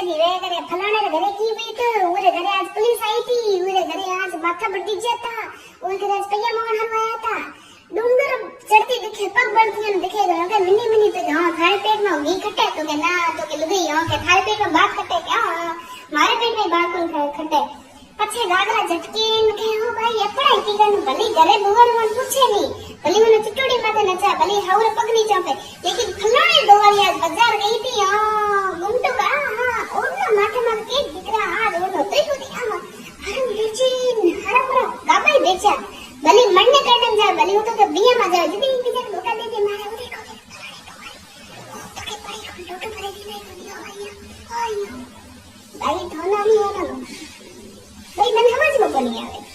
थी वे करे फलाने के घरे की हुई तो उरे घरे आज पुलिस आई थी, उरे घरे आज माथा पर गिर जाता, उरे घरे आज पैया मोहन हरवाया था। डूंगर चढ़ती दिखे पग बढ़ती ने दिखे गयो के मिनी मिनी तो हां थारे पेट में घी खटे तो के ना तो के लुगाई हां के थारे पेट में बात खटे क्या मारे पेट में बात कोन खटे पछे गागरा झटकीन के हो भाई एपड़ा कीगन भली घरे बुवर मन पूछे नी भली મને ચટોડી માથે નચા ભલી હાવરે પગની ચાપે લેકિન ફલાણે દોવાળી આજ બજાર ગઈ થી હા ગુમટુ કા હા ઓરના માથે માં કે દીકરા આ ઓનો તઈ સુધી આમ હરમ બેચી હરમ ગાબાઈ બેચા ભલી મણને કરડન જા ભલી હું તો બીયા માં જા દીદી બીજા ધોકા દે દે મારે ઉરે કો તો કે પાઈ લોટો ભરે દી નઈ આયો ભાઈ ધોના ની આનો ભાઈ મને સમજ માં કોની આવે